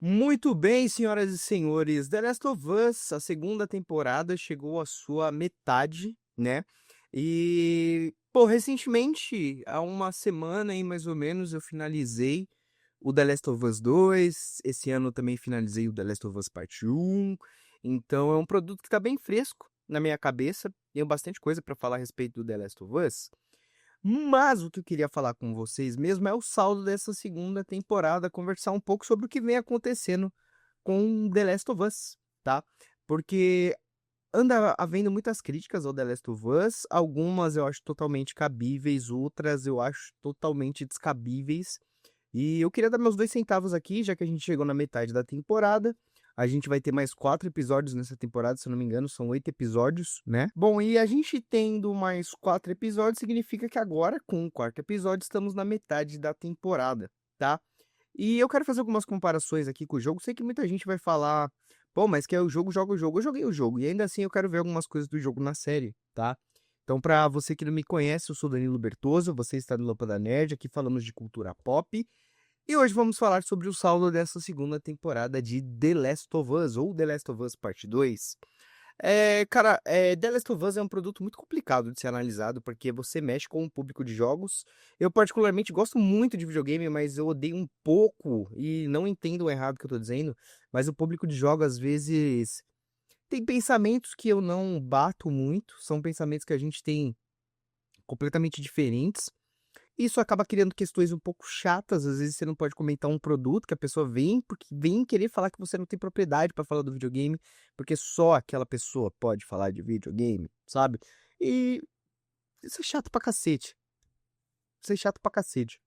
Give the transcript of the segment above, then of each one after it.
Muito bem, senhoras e senhores. The Last of Us, a segunda temporada chegou à sua metade, né? Recentemente, há uma semana aí mais ou menos, eu finalizei o The Last of Us 2. Esse ano eu também finalizei o The Last of Us Parte 1. Então é um produto que tá bem fresco na minha cabeça. Tenho bastante coisa para falar a respeito do The Last of Us. Mas o que eu queria falar com vocês mesmo é o saldo dessa segunda temporada, conversar um pouco sobre o que vem acontecendo com The Last of Us, tá? Porque anda havendo muitas críticas ao The Last of Us, algumas eu acho totalmente cabíveis, outras eu acho totalmente descabíveis. E eu queria dar meus 2 centavos aqui, já que a gente chegou na metade da temporada. A gente vai ter mais 4 episódios nessa temporada, se eu não me engano, são 8 episódios, né? Bom, e a gente tendo mais 4 episódios significa que agora, com o quarto episódio, estamos na metade da temporada, tá? E eu quero fazer algumas comparações aqui com o jogo. Sei que muita gente vai falar, pô, mas que é o jogo, joga o jogo. Eu joguei o jogo, e ainda assim eu quero ver algumas coisas do jogo na série, tá? Então, pra você que não me conhece, eu sou Danilo Bertoso, você está no Lâmpada Nerd, aqui falamos de cultura pop. E hoje vamos falar sobre o saldo dessa segunda temporada de The Last of Us, ou The Last of Us Parte 2. The Last of Us é um produto muito complicado de ser analisado, porque você mexe com o público de jogos. Eu particularmente gosto muito de videogame, mas eu odeio um pouco, e não entendo o errado que eu tô dizendo, mas o público de jogos às vezes tem pensamentos que eu não bato muito, são pensamentos que a gente tem completamente diferentes. Isso acaba criando questões um pouco chatas, às vezes você não pode comentar um produto que a pessoa vem, porque vem querer falar que você não tem propriedade para falar do videogame, porque só aquela pessoa pode falar de videogame, sabe? E isso é chato pra cacete. Isso é chato pra cacete.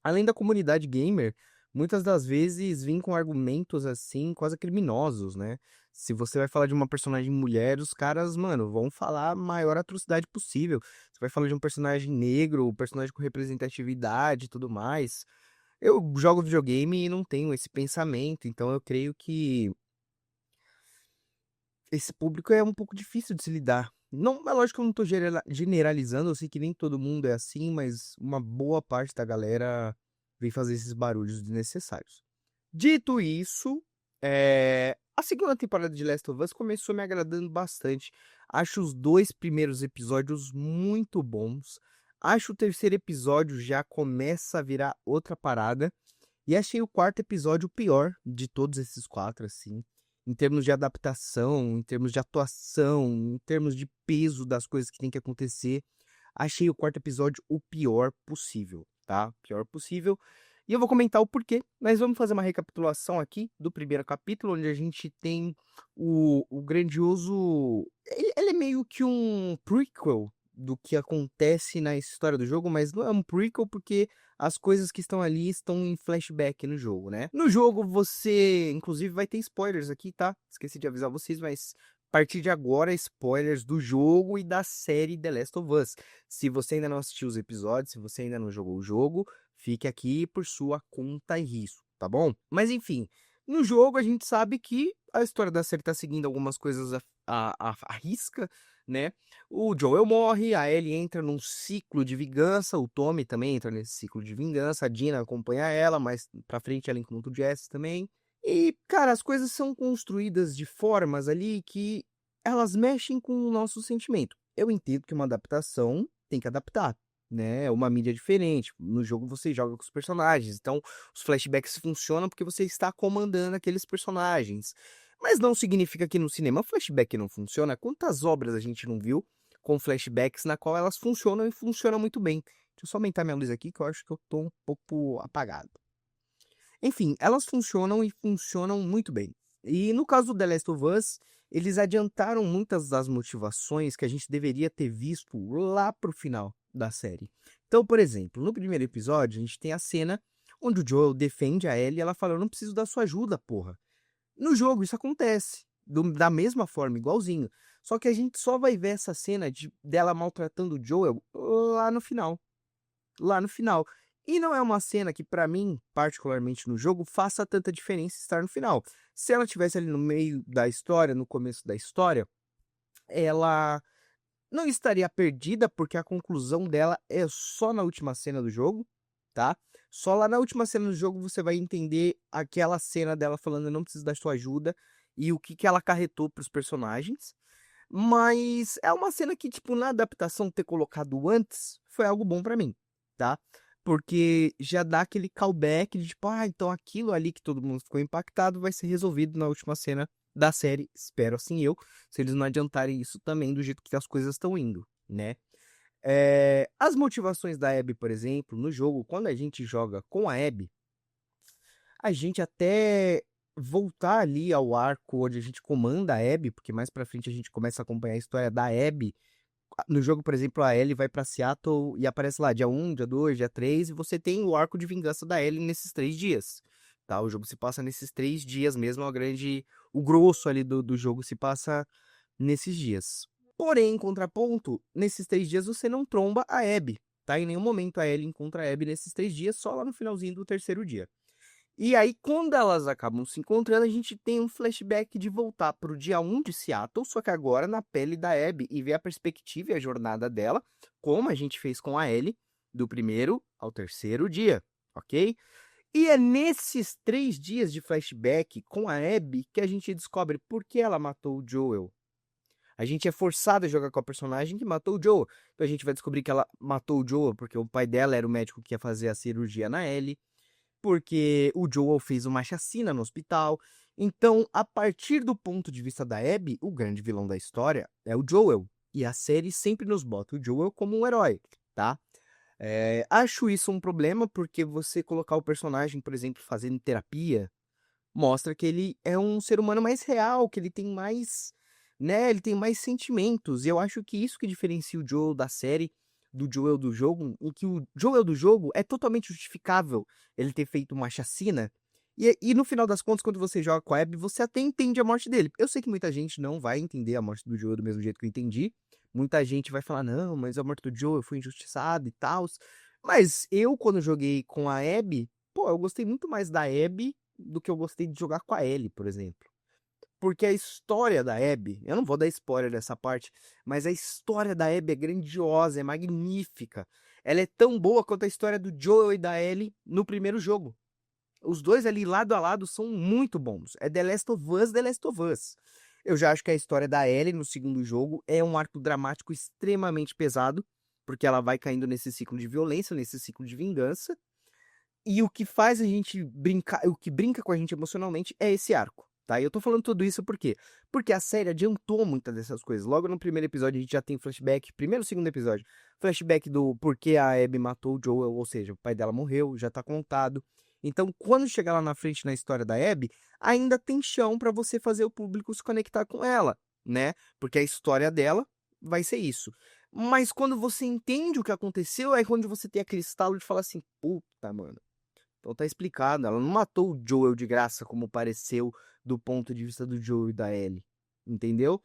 Além da comunidade gamer, muitas das vezes vêm com argumentos assim, quase criminosos, né? Se você vai falar de uma personagem mulher, os caras, mano, vão falar a maior atrocidade possível. Você vai falar de um personagem negro, um personagem com representatividade e tudo mais. Eu jogo videogame e não tenho esse pensamento, então eu creio que esse público é um pouco difícil de se lidar. Não, é lógico que eu não tô generalizando, eu sei que nem todo mundo é assim, mas uma boa parte da galera vem fazer esses barulhos desnecessários. Dito isso, a segunda temporada de Last of Us começou me agradando bastante. Acho os 2 primeiros episódios muito bons. Acho o terceiro episódio já começa a virar outra parada. E achei o quarto episódio o pior de todos esses quatro, assim. Em termos de adaptação, em termos de atuação, em termos de peso das coisas que tem que acontecer. Achei o quarto episódio o pior possível, tá? Pior possível. E eu vou comentar o porquê, mas vamos fazer uma recapitulação aqui do primeiro capítulo, onde a gente tem o grandioso. Ele é meio que um prequel do que acontece na história do jogo, mas não é um prequel porque as coisas que estão ali estão em flashback no jogo, né? No jogo você, inclusive, vai ter spoilers aqui, tá? Esqueci de avisar vocês, mas a partir de agora, spoilers do jogo e da série The Last of Us. Se você ainda não assistiu os episódios, se você ainda não jogou o jogo, fique aqui por sua conta e risco, tá bom? Mas enfim, no jogo a gente sabe que a história da série tá seguindo algumas coisas à risca, né? O Joel morre, a Ellie entra num ciclo de vingança, o Tommy também entra nesse ciclo de vingança, a Dina acompanha ela, mas pra frente ela encontra o Jesse também. E, cara, as coisas são construídas de formas ali que elas mexem com o nosso sentimento. Eu entendo que uma adaptação tem que adaptar, né? É uma mídia diferente. No jogo você joga com os personagens, então os flashbacks funcionam porque você está comandando aqueles personagens. Mas não significa que no cinema o flashback não funciona. Quantas obras a gente não viu com flashbacks na qual elas funcionam e funcionam muito bem? Deixa eu só aumentar minha luz aqui que eu acho que eu tô um pouco apagado. Enfim, elas funcionam e funcionam muito bem. E no caso do The Last of Us, eles adiantaram muitas das motivações que a gente deveria ter visto lá pro final da série. Então, por exemplo, no primeiro episódio, a gente tem a cena onde o Joel defende a Ellie e ela fala: Eu não preciso da sua ajuda, porra. No jogo, isso acontece. Da mesma forma, igualzinho. Só que a gente só vai ver essa cena dela maltratando o Joel lá no final. Lá no final. E não é uma cena que, pra mim, particularmente no jogo, faça tanta diferença estar no final. Se ela tivesse ali no meio da história, no começo da história, ela não estaria perdida, porque a conclusão dela é só na última cena do jogo. tá? Só lá na última cena do jogo você vai entender aquela cena dela falando: "Eu não preciso da sua ajuda", e o que que ela acarretou para os personagens. Mas é uma cena que, tipo, na adaptação ter colocado antes foi algo bom pra mim, tá? Porque já dá aquele callback de tipo, então aquilo ali que todo mundo ficou impactado vai ser resolvido na última cena da série. Espero assim eu, se eles não adiantarem isso também do jeito que as coisas estão indo, né? As motivações da Abby, por exemplo, no jogo, quando a gente joga com a Abby, a gente até voltar ali ao arco onde a gente comanda a Abby, porque mais pra frente a gente começa a acompanhar a história da Abby. No jogo, por exemplo, a Ellie vai pra Seattle e aparece lá dia 1, dia 2, dia 3, e você tem o arco de vingança da Ellie nesses 3 dias, tá? O jogo se passa nesses 3 dias mesmo, o grosso ali do jogo se passa nesses dias. Porém, em contraponto, nesses 3 dias você não tromba a Abby, tá? Em nenhum momento a Ellie encontra a Abby nesses 3 dias, só lá no finalzinho do terceiro dia. E aí, quando elas acabam se encontrando, a gente tem um flashback de voltar pro dia 1 de Seattle, só que agora na pele da Abby, e ver a perspectiva e a jornada dela, como a gente fez com a Ellie, do primeiro ao terceiro dia, ok? E é nesses 3 dias de flashback com a Abby que a gente descobre por que ela matou o Joel. A gente é forçado a jogar com a personagem que matou o Joel. Então a gente vai descobrir que ela matou o Joel porque o pai dela era o médico que ia fazer a cirurgia na Ellie, porque o Joel fez uma chacina no hospital. Então, a partir do ponto de vista da Abby, o grande vilão da história é o Joel. E a série sempre nos bota o Joel como um herói, tá? Acho isso um problema, porque você colocar o personagem, por exemplo, fazendo terapia, mostra que ele é um ser humano mais real, que ele tem mais, né, ele tem mais sentimentos. E eu acho que isso que diferencia o Joel da série do Joel do jogo, em que o Joel do jogo é totalmente justificável ele ter feito uma chacina. E no final das contas, quando você joga com a Abby, você até entende a morte dele. Eu sei que muita gente não vai entender a morte do Joel do mesmo jeito que eu entendi. Muita gente vai falar, não, mas a morte do Joel foi injustiçada e tal. Mas eu, quando joguei com a Abby, pô, eu gostei muito mais da Abby do que eu gostei de jogar com a Ellie, por exemplo. Porque a história da Abby, eu não vou dar spoiler dessa parte, mas a história da Abby é grandiosa, é magnífica. Ela é tão boa quanto a história do Joel e da Ellie no primeiro jogo. Os dois ali lado a lado são muito bons. É The Last of Us, The Last of Us. Eu já acho que a história da Ellie no segundo jogo é um arco dramático extremamente pesado, porque ela vai caindo nesse ciclo de violência, nesse ciclo de vingança. E o que faz a gente brincar, o que brinca com a gente emocionalmente é esse arco, tá? E eu tô falando tudo isso por quê? Porque a série adiantou muitas dessas coisas. Logo no primeiro episódio a gente já tem flashback, primeiro e segundo episódio, flashback do porquê a Abby matou o Joel, ou seja, o pai dela morreu, já tá contado. Então, quando chegar lá na frente na história da Abby, ainda tem chão pra você fazer o público se conectar com ela, né? Porque a história dela vai ser isso. Mas quando você entende o que aconteceu, é quando você tem aquele estalo de falar assim, puta, mano. Então tá explicado, ela não matou o Joel de graça, como pareceu do ponto de vista do Joel e da Ellie, entendeu?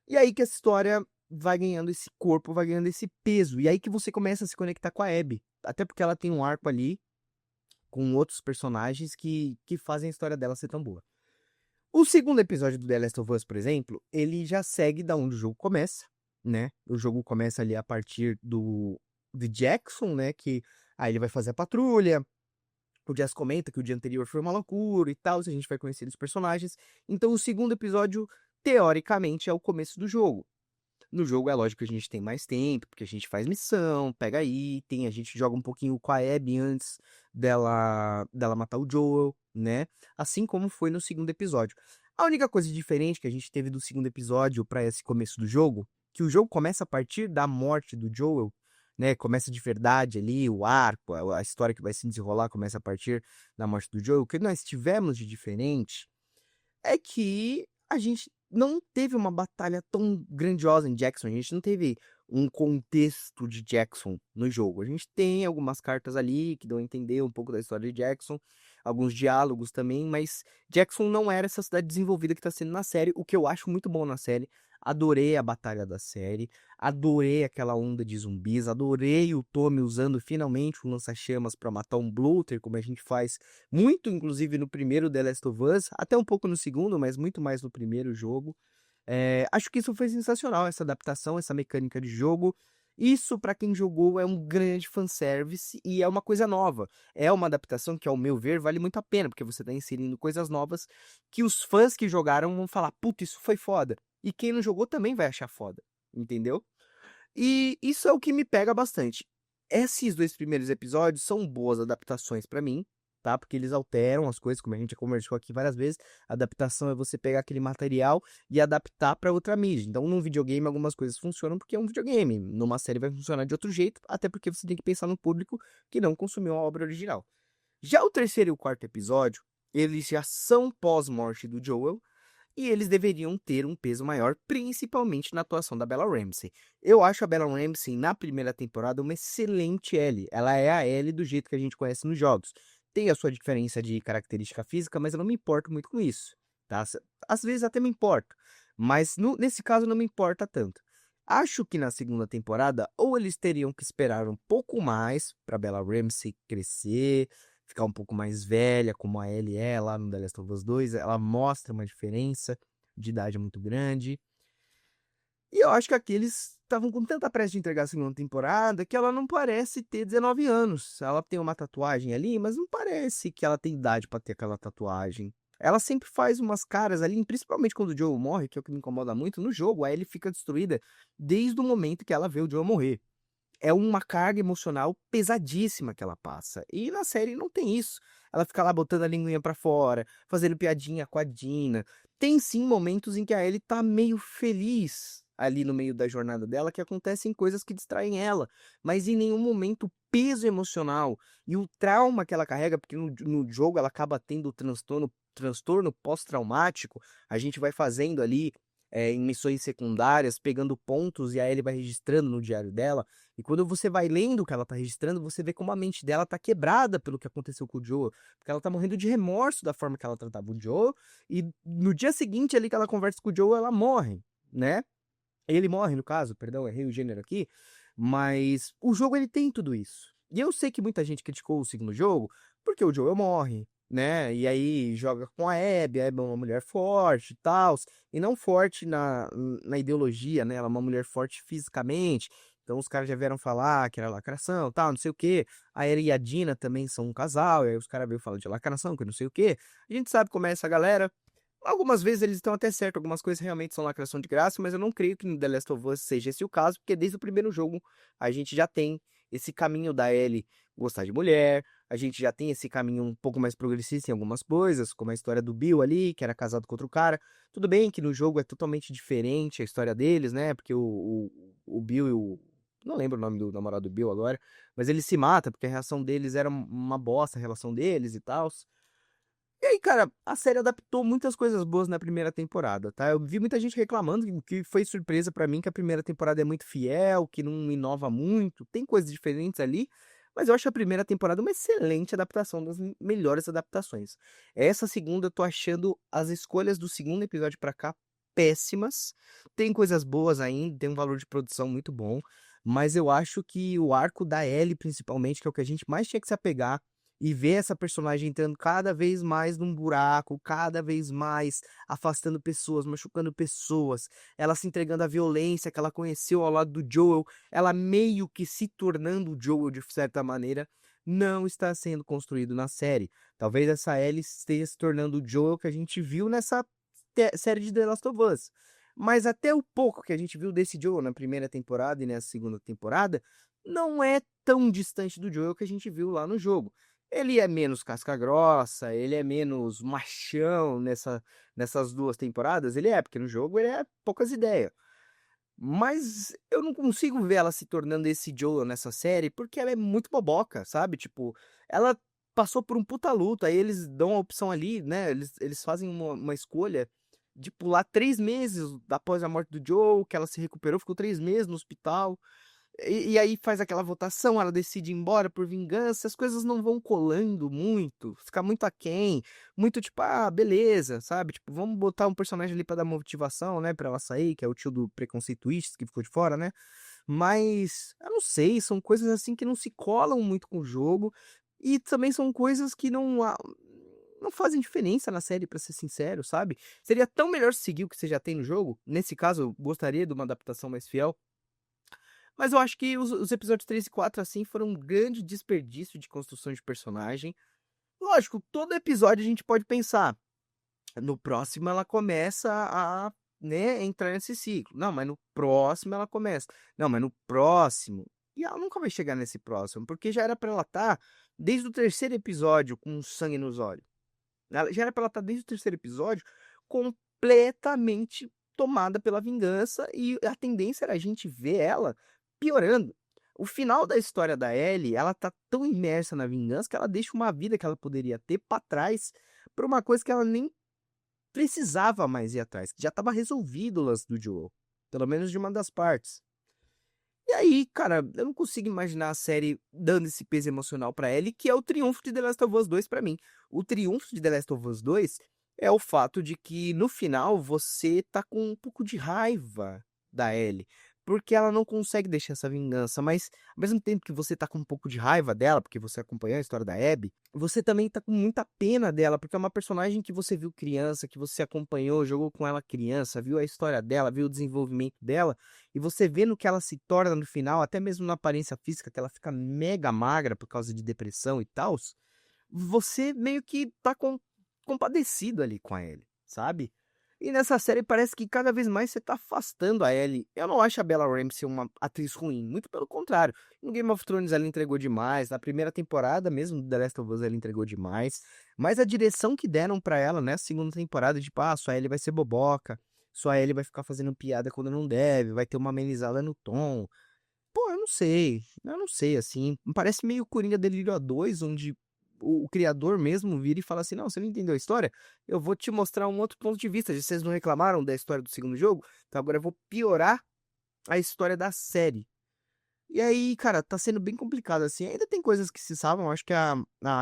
E aí que essa história vai ganhando esse corpo, vai ganhando esse peso, e aí que você começa a se conectar com a Abby, até porque ela tem um arco ali com outros personagens que fazem a história dela ser tão boa. O segundo episódio do The Last of Us, por exemplo, ele já segue da onde o jogo começa, né? O jogo começa ali a partir de Jackson, né? Que aí ele vai fazer a patrulha. O Jess comenta que o dia anterior foi uma loucura e tal, se a gente vai conhecer os personagens. Então, o segundo episódio, teoricamente, é o começo do jogo. No jogo é lógico que a gente tem mais tempo, porque a gente faz missão, pega item, a gente joga um pouquinho com a Abby antes dela matar o Joel, né? Assim como foi no segundo episódio. A única coisa diferente que a gente teve do segundo episódio para esse começo do jogo, que o jogo começa a partir da morte do Joel, né? Começa de verdade ali, o arco, a história que vai se desenrolar começa a partir da morte do Joel. O que nós tivemos de diferente é que a gente não teve uma batalha tão grandiosa em Jackson, a gente não teve um contexto de Jackson no jogo. A gente tem algumas cartas ali que dão a entender um pouco da história de Jackson, alguns diálogos também, mas Jackson não era essa cidade desenvolvida que está sendo na série, o que eu acho muito bom na série. Adorei a batalha da série, adorei aquela onda de zumbis, adorei o Tommy usando finalmente um lança-chamas para matar um Bloater, como a gente faz muito, inclusive, no primeiro The Last of Us, até um pouco no segundo, mas muito mais no primeiro jogo. Acho que isso foi sensacional, essa adaptação, essa mecânica de jogo. Isso, pra quem jogou, é um grande fanservice e é uma coisa nova. É uma adaptação que, ao meu ver, vale muito a pena, porque você tá inserindo coisas novas que os fãs que jogaram vão falar: "Puta, isso foi foda". E quem não jogou também vai achar foda, entendeu? E isso é o que me pega bastante. Esses 2 primeiros episódios são boas adaptações pra mim, tá, porque eles alteram as coisas, como a gente já conversou aqui várias vezes. Adaptação é você pegar aquele material e adaptar pra outra mídia. Então, num videogame, algumas coisas funcionam porque é um videogame, numa série vai funcionar de outro jeito, até porque você tem que pensar no público que não consumiu a obra original. Já o terceiro e o quarto episódio, eles já são pós-morte do Joel, e eles deveriam ter um peso maior, principalmente na atuação da Bella Ramsey. Eu acho a Bella Ramsey, na primeira temporada, uma excelente Ellie. Ela é a Ellie do jeito que a gente conhece nos jogos. Tem a sua diferença de característica física, mas eu não me importo muito com isso, tá? Às vezes até me importo, mas nesse caso não me importa tanto. Acho que na segunda temporada, ou eles teriam que esperar um pouco mais para Bella Ramsey crescer, ficar um pouco mais velha, como a Ellie é lá no The Last of Us 2, ela mostra uma diferença de idade muito grande. E eu acho que aqui eles estavam com tanta pressa de entregar a segunda temporada que ela não parece ter 19 anos. Ela tem uma tatuagem ali, mas não parece que ela tem idade pra ter aquela tatuagem. Ela sempre faz umas caras ali, principalmente quando o Joel morre, que é o que me incomoda muito. No jogo, a Ellie fica destruída desde o momento que ela vê o Joel morrer. É uma carga emocional pesadíssima que ela passa. E na série não tem isso. Ela fica lá botando a linguinha pra fora, fazendo piadinha com a Dina. Tem sim momentos em que a Ellie tá meio feliz ali no meio da jornada dela, que acontecem coisas que distraem ela, mas em nenhum momento o peso emocional e o trauma que ela carrega, porque no jogo ela acaba tendo transtorno pós-traumático. A gente vai fazendo ali em missões secundárias, pegando pontos e a Ellie vai registrando no diário dela. E quando você vai lendo o que ela tá registrando, você vê como a mente dela tá quebrada pelo que aconteceu com o Joe, porque ela tá morrendo de remorso da forma que ela tratava o Joe, e no dia seguinte ali que ela conversa com o Joe, ela morre, né? Ele morre, no caso, perdão, errei o gênero aqui, mas o jogo ele tem tudo isso. E eu sei que muita gente criticou o segundo jogo porque o Joel morre, né? E aí joga com a Abby é uma mulher forte e tal, e não forte na ideologia, né? Ela é uma mulher forte fisicamente. Então os caras já vieram falar que era lacração, tal, não sei o quê. A Ellie e a Dina também são um casal, e aí os caras veio falar de lacração, que não sei o quê. A gente sabe como é essa galera. Algumas vezes eles estão até certo, algumas coisas realmente são lacração de graça, mas eu não creio que no The Last of Us seja esse o caso, porque desde o primeiro jogo a gente já tem esse caminho da Ellie gostar de mulher, a gente já tem esse caminho um pouco mais progressista em algumas coisas, como a história do Bill ali, que era casado com outro cara. Tudo bem que no jogo é totalmente diferente a história deles, né? Porque o Bill e o. Não lembro o nome do namorado do Bill agora, mas ele se mata porque a reação deles era uma bosta, a relação deles e tal. E aí, cara, a série adaptou muitas coisas boas na primeira temporada, tá? Eu vi muita gente reclamando que foi surpresa pra mim que a primeira temporada é muito fiel, que não inova muito, tem coisas diferentes ali, mas eu acho a primeira temporada uma excelente adaptação, das melhores adaptações. Essa segunda eu tô achando as escolhas do segundo episódio pra cá péssimas. Tem coisas boas ainda, tem um valor de produção muito bom, mas eu acho que o arco da Ellie, principalmente, que é o que a gente mais tinha que se apegar, e ver essa personagem entrando cada vez mais num buraco, cada vez mais afastando pessoas, machucando pessoas, ela se entregando à violência que ela conheceu ao lado do Joel, ela meio que se tornando o Joel de certa maneira, não está sendo construído na série. Talvez essa Ellie esteja se tornando o Joel que a gente viu nessa série de The Last of Us. Mas até o pouco que a gente viu desse Joel na primeira temporada e nessa segunda temporada, não é tão distante do Joel que a gente viu lá no jogo. Ele é menos casca grossa, ele é menos machão nessas duas temporadas, ele é, porque no jogo ele é poucas ideias. Mas eu não consigo ver ela se tornando esse Joel nessa série, porque ela é muito boboca, sabe? Tipo, ela passou por um puta luta, aí eles dão a opção ali, né? Eles fazem uma escolha de pular 3 meses após a morte do Joel, que ela se recuperou, ficou 3 meses no hospital. E aí faz aquela votação, ela decide ir embora por vingança, as coisas não vão colando muito, fica muito aquém, muito tipo, ah, beleza, sabe? Tipo, vamos botar um personagem ali pra dar motivação, né, pra ela sair, que é o tio do preconceituista que ficou de fora, né? Mas, eu não sei, são coisas assim que não se colam muito com o jogo, e também são coisas que não fazem diferença na série, pra ser sincero, sabe? Seria tão melhor seguir o que você já tem no jogo, nesse caso, eu gostaria de uma adaptação mais fiel, Mas eu acho que os episódios 3 e 4, assim, foram um grande desperdício de construção de personagem. Lógico, todo episódio a gente pode pensar, no próximo ela começa a, né, entrar nesse ciclo. Não, mas no próximo ela começa. Não, mas no próximo. E ela nunca vai chegar nesse próximo, porque já era pra ela estar desde o terceiro episódio com sangue nos olhos. Já era pra ela estar desde o terceiro episódio completamente tomada pela vingança e a tendência era a gente ver ela piorando. O final da história da Ellie, ela tá tão imersa na vingança que ela deixa uma vida que ela poderia ter pra trás por uma coisa que ela nem precisava mais ir atrás, que já estava resolvido o lance do Joel, pelo menos de uma das partes. E aí, cara, eu não consigo imaginar a série dando esse peso emocional pra Ellie, que é o triunfo de The Last of Us 2 pra mim. O triunfo de The Last of Us 2 é o fato de que no final você tá com um pouco de raiva da Ellie, porque ela não consegue deixar essa vingança, mas ao mesmo tempo que você tá com um pouco de raiva dela, porque você acompanhou a história da Abby, você também tá com muita pena dela, porque é uma personagem que você viu criança, que você acompanhou, jogou com ela criança, viu a história dela, viu o desenvolvimento dela, e você vê no que ela se torna no final, até mesmo na aparência física, que ela fica mega magra por causa de depressão e tal, você meio que tá compadecido ali com a Ellie, sabe? E nessa série parece que cada vez mais você tá afastando a Ellie. Eu não acho a Bella Ramsey uma atriz ruim, muito pelo contrário. No Game of Thrones ela entregou demais, na primeira temporada mesmo do The Last of Us ela entregou demais. Mas a direção que deram pra ela nessa segunda temporada, tipo, sua Ellie vai ser boboca, sua Ellie vai ficar fazendo piada quando não deve, vai ter uma amenizada no tom. Pô, eu não sei, assim, parece meio Coringa Delírio a 2, onde o criador mesmo vira e fala assim: "Não, você não entendeu a história? Eu vou te mostrar um outro ponto de vista, já vocês não reclamaram da história do segundo jogo, então agora eu vou piorar a história da série". E aí, cara, tá sendo bem complicado, assim. Ainda tem coisas que se salvam. Acho que a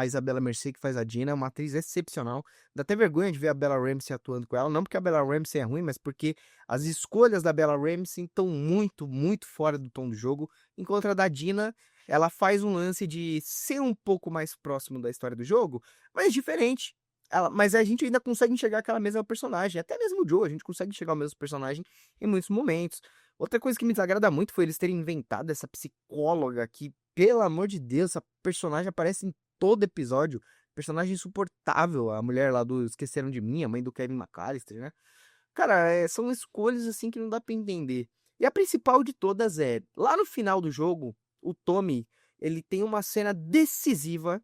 Isabela Mercê, que faz a Dina, é uma atriz excepcional. Dá até vergonha de ver a Bella Ramsey atuando com ela. Não porque a Bella Ramsey é ruim, mas porque as escolhas da Bella Ramsey estão muito, muito fora do tom do jogo. Enquanto a da Dina, ela faz um lance de ser um pouco mais próximo da história do jogo, mas diferente. Mas a gente ainda consegue enxergar aquela mesma personagem. Até mesmo o Joe, a gente consegue enxergar o mesmo personagem em muitos momentos. Outra coisa que me desagrada muito foi eles terem inventado essa psicóloga que, pelo amor de Deus, essa personagem aparece em todo episódio. Personagem insuportável, a mulher lá do Esqueceram de Mim, a mãe do Kevin McAllister, né? Cara, são escolhas assim que não dá pra entender. E a principal de todas é, lá no final do jogo, o Tommy, ele tem uma cena decisiva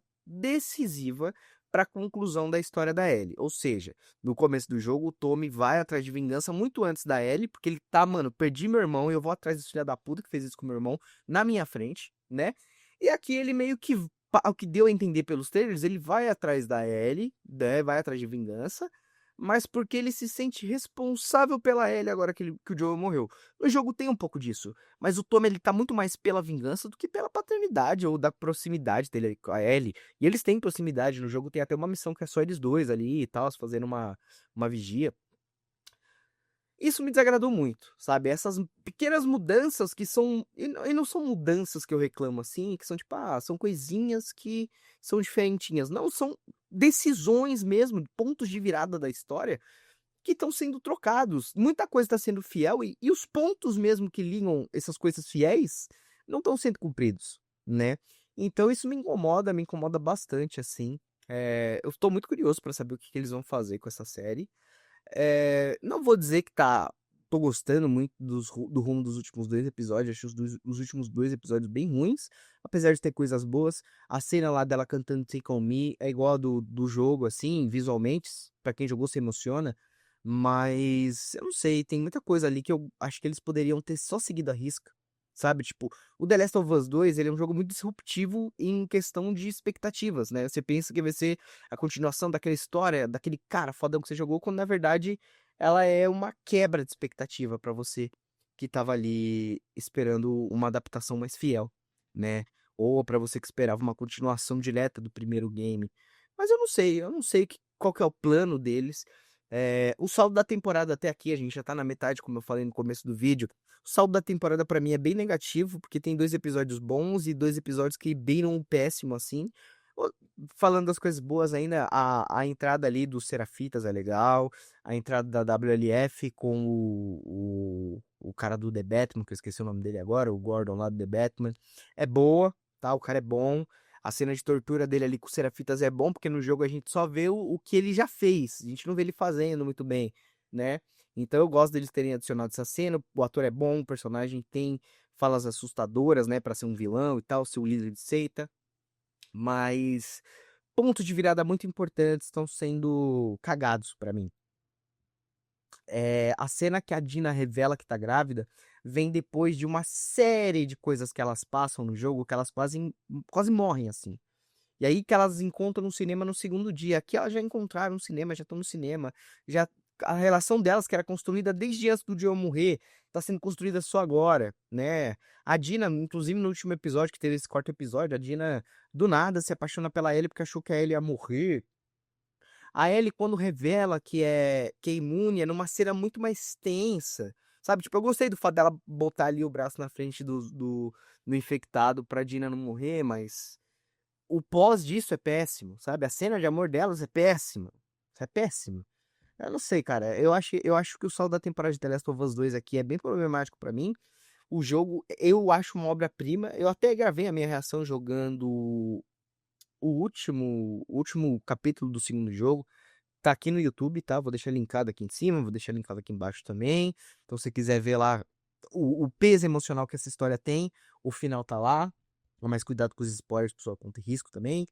para a conclusão da história da Ellie. Ou seja, no começo do jogo, o Tommy vai atrás de vingança muito antes da Ellie, porque ele tá, mano, perdi meu irmão e eu vou atrás desse filho da puta que fez isso com meu irmão na minha frente, né? E aqui ele meio que, o que deu a entender pelos trailers, ele vai atrás da Ellie, né? Vai atrás de vingança, mas porque ele se sente responsável pela Ellie agora que o Joel morreu. No jogo tem um pouco disso, mas o Tommy ele tá muito mais pela vingança do que pela paternidade ou da proximidade dele com a Ellie. E eles têm proximidade no jogo, tem até uma missão que é só eles dois ali e tal, fazendo uma vigia. Isso me desagradou muito, sabe? Essas pequenas mudanças que são. E não são mudanças que eu reclamo assim, que são tipo, são coisinhas que são diferentinhas. Não, são decisões mesmo, pontos de virada da história que estão sendo trocados. Muita coisa está sendo fiel e os pontos mesmo que ligam essas coisas fiéis não estão sendo cumpridos, né? Então isso me incomoda bastante, assim. Eu estou muito curioso para saber o que eles vão fazer com essa série. Não vou dizer que tô gostando muito do rumo dos últimos dois episódios. Acho os últimos dois episódios bem ruins, apesar de ter coisas boas. A cena lá dela cantando Take On Me é igual a do jogo, assim, visualmente. Pra quem jogou se emociona. Mas eu não sei, tem muita coisa ali que eu acho que eles poderiam ter só seguido a risca. Sabe, tipo, o The Last of Us 2, ele é um jogo muito disruptivo em questão de expectativas, né? Você pensa que vai ser a continuação daquela história, daquele cara fodão que você jogou, quando na verdade ela é uma quebra de expectativa pra você que tava ali esperando uma adaptação mais fiel, né? Ou pra você que esperava uma continuação direta do primeiro game. Mas eu não sei qual que é o plano deles. O saldo da temporada até aqui, a gente já tá na metade, como eu falei no começo do vídeo. O saldo da temporada pra mim é bem negativo, porque tem 2 episódios bons e 2 episódios que beiram o péssimo, assim. Ô, falando das coisas boas ainda, a entrada ali dos Serafitas é legal, a entrada da WLF com o cara do The Batman, que eu esqueci o nome dele agora, o Gordon lá do The Batman, é boa, tá? O cara é bom. A cena de tortura dele ali com os Serafitas é bom, porque no jogo a gente só vê o que ele já fez, a gente não vê ele fazendo muito bem, né? Então eu gosto deles terem adicionado essa cena, o ator é bom, o personagem tem falas assustadoras, né, pra ser um vilão e tal, ser o líder de seita. Mas pontos de virada muito importantes estão sendo cagados pra mim. A cena que a Dina revela que tá grávida vem depois de uma série de coisas que elas passam no jogo, que elas quase morrem, assim. E aí que elas encontram no cinema no segundo dia. Aqui elas já encontraram no cinema, já estão no cinema. Já a relação delas, que era construída desde antes do Joe morrer, tá sendo construída só agora, né? A Dina, inclusive no último episódio, que teve esse quarto episódio, a Dina do nada se apaixona pela Ellie porque achou que a Ellie ia morrer. A Ellie, quando revela que é imune, é numa cena muito mais tensa. Sabe? Tipo, eu gostei do fato dela botar ali o braço na frente do infectado pra Dina não morrer, mas o pós disso é péssimo, sabe? A cena de amor delas é péssima. Isso é péssimo. Eu não sei, cara. Eu acho que o saldo da temporada de The Last of Us 2 aqui é bem problemático pra mim. O jogo, eu acho uma obra-prima. Eu até gravei a minha reação jogando o último capítulo do segundo jogo. Tá aqui no YouTube, tá? Vou deixar linkado aqui em cima, vou deixar linkado aqui embaixo também. Então, se você quiser ver lá o peso emocional que essa história tem, o final tá lá. Mas cuidado com os spoilers, por sua conta e risco também.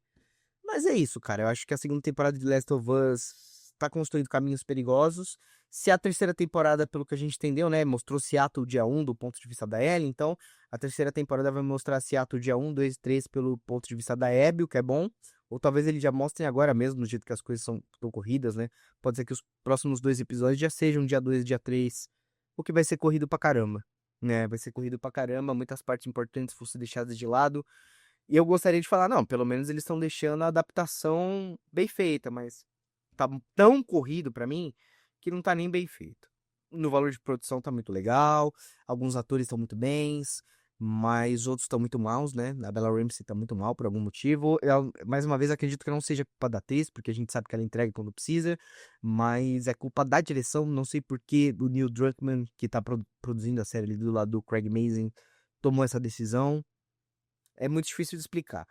Mas é isso, cara. Eu acho que a segunda temporada de Last of Us tá construindo caminhos perigosos. Se a terceira temporada, pelo que a gente entendeu, né, mostrou Seattle dia 1 do ponto de vista da Ellie, então a terceira temporada vai mostrar Seattle dia 1, 2, 3 pelo ponto de vista da Abby, o que é bom. Ou talvez eles já mostrem agora mesmo, do jeito que as coisas estão corridas, né? Pode ser que os próximos dois episódios já sejam dia 2 dia 3, o que vai ser corrido pra caramba, né? Vai ser corrido pra caramba, muitas partes importantes vão ser deixadas de lado. E eu gostaria de falar, não, pelo menos eles estão deixando a adaptação bem feita, mas tá tão corrido pra mim que não tá nem bem feito. No valor de produção tá muito legal, alguns atores estão muito bens, mas outros estão muito maus, né? A Bella Ramsey tá muito mal por algum motivo. Eu, mais uma vez, acredito que não seja culpa da atriz, porque a gente sabe que ela entrega quando precisa, mas é culpa da direção, não sei por que o Neil Druckmann, que tá produzindo a série ali do lado do Craig Mazin, tomou essa decisão. É muito difícil de explicar.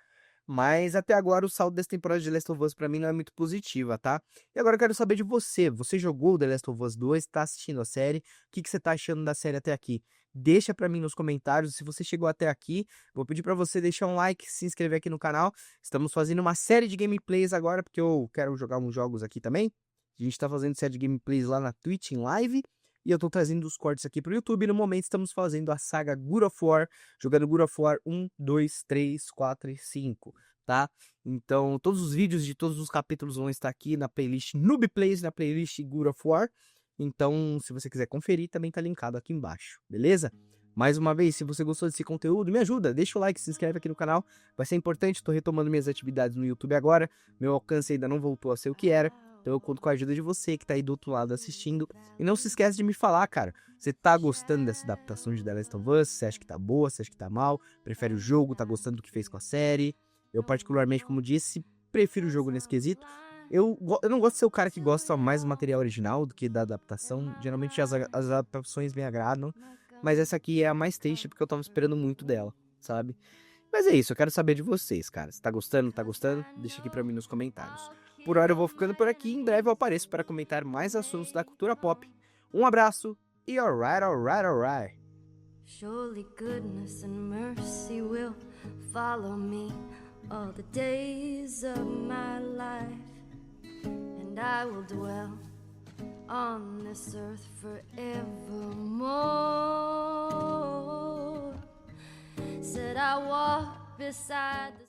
Mas até agora o saldo dessa temporada de Last of Us pra mim não é muito positiva, tá? E agora eu quero saber de você. Você jogou The Last of Us 2? Tá assistindo a série? O que que você tá achando da série até aqui? Deixa pra mim nos comentários. Se você chegou até aqui, vou pedir pra você deixar um like, se inscrever aqui no canal. Estamos fazendo uma série de gameplays agora, porque eu quero jogar uns jogos aqui também. A gente tá fazendo série de gameplays lá na Twitch em live. E eu tô trazendo os cortes aqui pro YouTube. No momento estamos fazendo a saga God of War, jogando God of War 1, 2, 3, 4 e 5, tá? Então, todos os vídeos de todos os capítulos vão estar aqui na playlist Noob Plays, na playlist God of War. Então, se você quiser conferir, também tá linkado aqui embaixo, beleza? Mais uma vez, se você gostou desse conteúdo, me ajuda, deixa o like, se inscreve aqui no canal, vai ser importante, tô retomando minhas atividades no YouTube agora, meu alcance ainda não voltou a ser o que era, então eu conto com a ajuda de você que tá aí do outro lado assistindo. E não se esquece de me falar, cara, você tá gostando dessa adaptação de The Last of Us? Você acha que tá boa, você acha que tá mal? Prefere o jogo, tá gostando do que fez com a série? Eu particularmente, como disse, prefiro o jogo nesse quesito. Eu não gosto de ser o cara que gosta mais do material original do que da adaptação. Geralmente as adaptações me agradam, mas essa aqui é a mais triste porque eu tava esperando muito dela, sabe? Mas é isso, eu quero saber de vocês, cara. Se tá gostando, não tá gostando? Deixa aqui pra mim nos comentários. Por hora eu vou ficando por aqui, em breve eu apareço para comentar mais assuntos da cultura pop. Um abraço e alright, alright, alright. Surely goodness and mercy will follow me all the days of my life, and I will dwell on this earth forevermore. Said I walk beside the